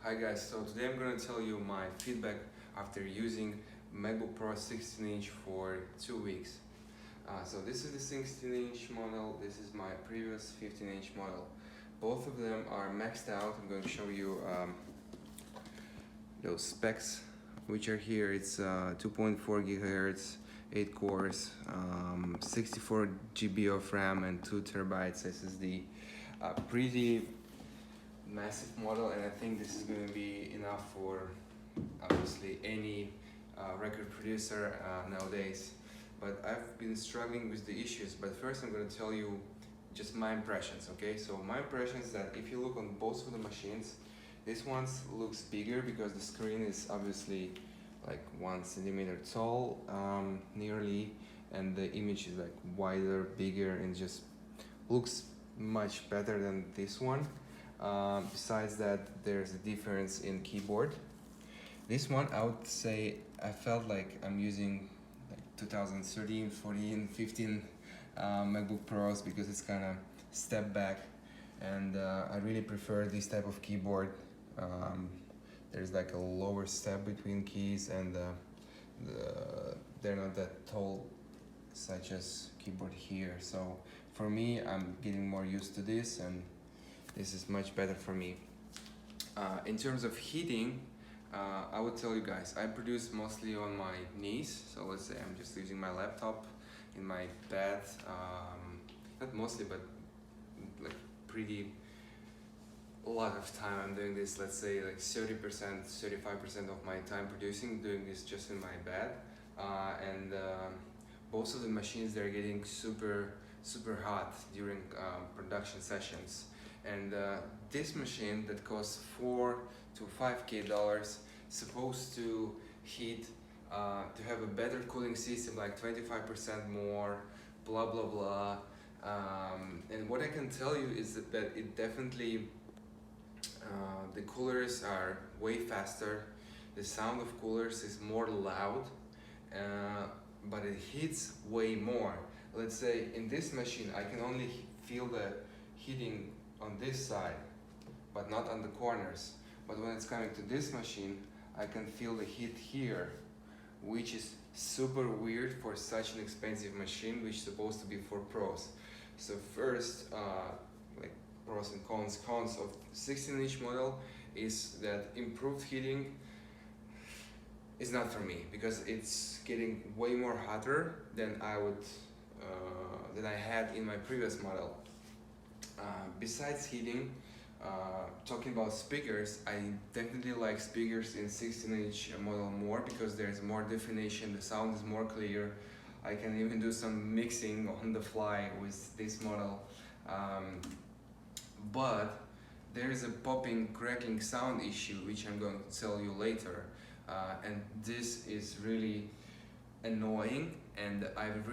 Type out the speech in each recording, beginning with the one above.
Hi guys, so today I'm going to tell you my feedback after using MacBook Pro 16-inch for 2 weeks. So this is the 16-inch model, this is my previous 15-inch model. Both of them are maxed out. I'm going to show you those specs which are here. It's 2.4 gigahertz, 8 cores, 64 GB of RAM and 2 terabytes SSD. Pretty massive model, and I think this is going to be enough for obviously any record producer nowadays. But I've been struggling with the issues. But first I'm going to tell you just my impressions, okay? So my impressions that if you look on both of the machines, this one looks bigger because the screen is obviously like 1 centimeter tall, nearly, and the image is like wider, bigger, and just looks much better than this one. Besides that, there's a difference in keyboard. This one, I would say, I felt like I'm using like 2013, 14, 15 MacBook Pros because it's kind of step back, and I really prefer this type of keyboard. There's like a lower step between keys, and they're not that tall such as keyboard here. So for me, I'm getting more used to this, and this is much better for me. In terms of heating, I would tell you guys, I produce mostly on my knees. So let's say I'm just using my laptop in my bed, not mostly, but like pretty a lot of time I'm doing this. Let's say like 30%, 35% of my time doing this just in my bed. And both of the machines, they're getting super hot during production sessions. And this machine that costs $4,000 to $5,000 supposed to heat, to have a better cooling system, like 25% more, blah blah blah. And what I can tell you is that it definitely, the coolers are way faster, the sound of coolers is more loud, but it heats way more. Let's say in this machine I can only feel the heating on this side, but not on the corners. But when it's coming to this machine, I can feel the heat here, which is super weird for such an expensive machine, which is supposed to be for pros. So first, like pros and cons. Cons of 16-inch model is that improved heating is not for me because it's getting way more hotter than I had in my previous model. Besides heating, talking about speakers, I definitely like speakers in 16-inch model more because there's more definition, the sound is more clear. I can even do some mixing on the fly with this model. But there is a popping, crackling sound issue, which I'm going to tell you later. And this is really annoying, and I've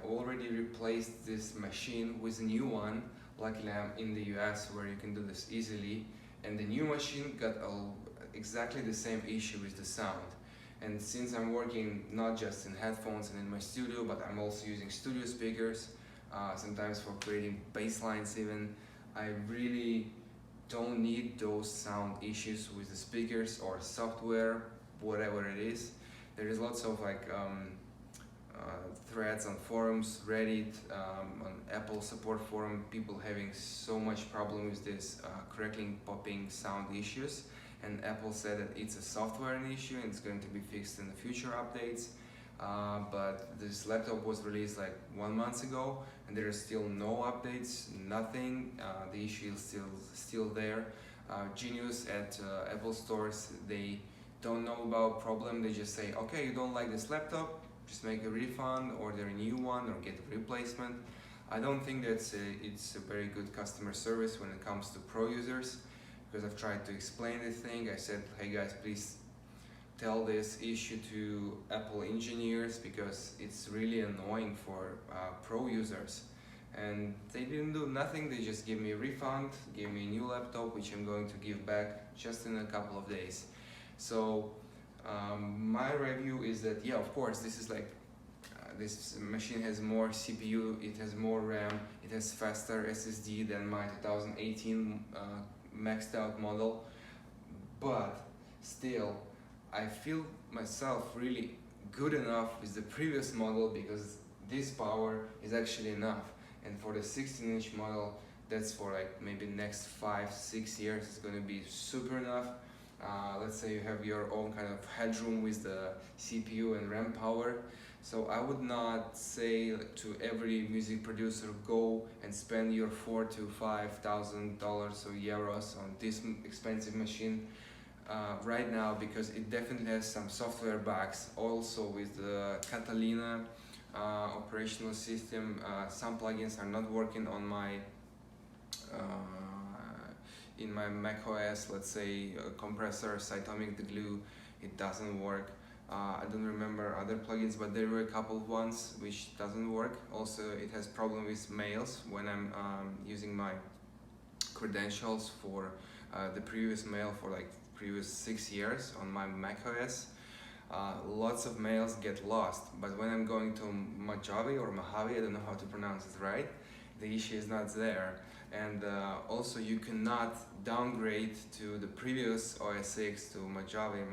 already replaced this machine with a new one. Luckily I'm in the US where you can do this easily, and the new machine got exactly the same issue with the sound. And since I'm working not just in headphones and in my studio, but I'm also using studio speakers, sometimes for creating bass lines even, I really don't need those sound issues with the speakers or software, whatever it is. There is lots of like threads on forums, Reddit, on Apple support forum, people having so much problem with this crackling, popping sound issues, and Apple said that it's a software issue and it's going to be fixed in the future updates. But this laptop was released like 1 month ago, and there are still no updates, nothing. The issue is still there. Genius at Apple stores, they don't know about problem. They just say, okay, you don't like this laptop, just make a refund, order a new one, or get a replacement. I don't think it's a very good customer service when it comes to pro users, because I've tried to explain the thing. I said, hey guys, please tell this issue to Apple engineers because it's really annoying for pro users. And they didn't do nothing. They just gave me a refund, gave me a new laptop, which I'm going to give back just in a couple of days. So my review is that, yeah, of course, this is like this machine has more CPU, it has more RAM, it has faster SSD than my 2018 maxed out model. but still I feel myself really good enough with the previous model because this power is actually enough. And for the 16-inch model, that's for like maybe next 5-6 years, it's going to be super enough. Let's say you have your own kind of headroom with the CPU and RAM power. So I would not say to every music producer, go and spend your $4,000 to $5,000 or euros on this expensive machine right now, because it definitely has some software bugs. Also with the Catalina operational system, some plugins are not working on my in my macOS. Let's say compressor, cytomic the glue, it doesn't work. I don't remember other plugins, but there were a couple of ones which doesn't work. Also, it has problem with mails when I'm using my credentials for the previous mail for like previous 6 years on my macOS. Lots of mails get lost, but when I'm going to Mojave or Mojave, I don't know how to pronounce it right, the issue is not there. And also you cannot downgrade to the previous OS X to Mojave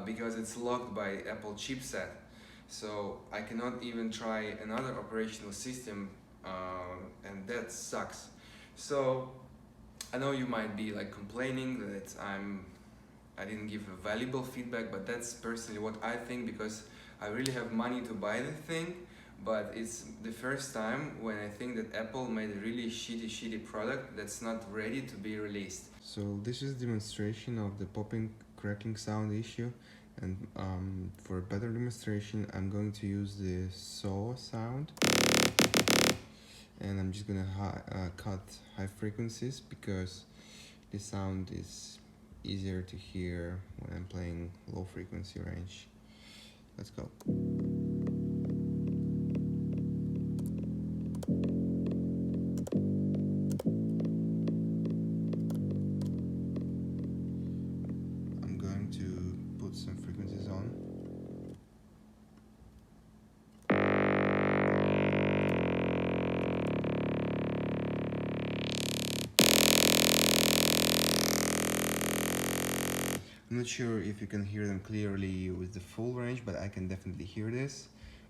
because it's locked by Apple chipset. So I cannot even try another operational system, and that sucks. So I know you might be like complaining that I didn't give a valuable feedback, but that's personally what I think, because I really have money to buy the thing, but it's the first time when I think that Apple made a really shitty product that's not ready to be released. So this is a demonstration of the popping crackling sound issue, and for a better demonstration I'm going to use the saw sound, and I'm just gonna cut high frequencies because the sound is easier to hear when I'm playing low frequency range. Let's go. I'm going to put some frequencies on. I'm not sure if you can hear them clearly with the full range, but I can definitely hear this,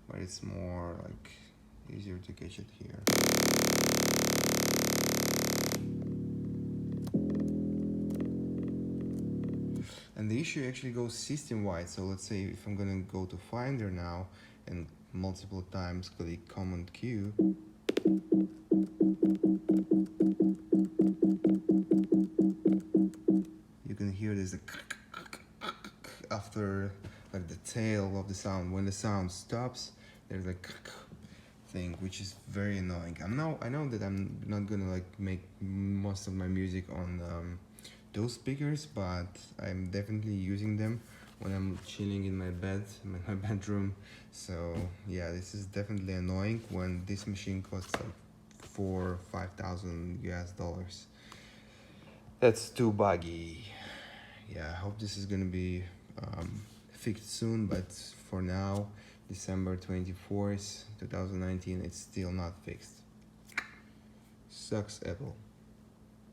but it's more like easier to catch it here. And the issue actually goes system-wide. So let's say if I'm gonna go to Finder now and multiple times click Command Q, you can hear this after like the tail of the sound. When the sound stops, there's like thing, which is very annoying. I know that I'm not gonna like make most of my music on those speakers, but I'm definitely using them when I'm chilling in my bed, in my bedroom. So yeah, this is definitely annoying when this machine costs like $4,000 or $5,000 US. That's too buggy. Yeah, I hope this is gonna be fixed soon, but for now, December 24th, 2019, it's still not fixed. Sucks, Apple.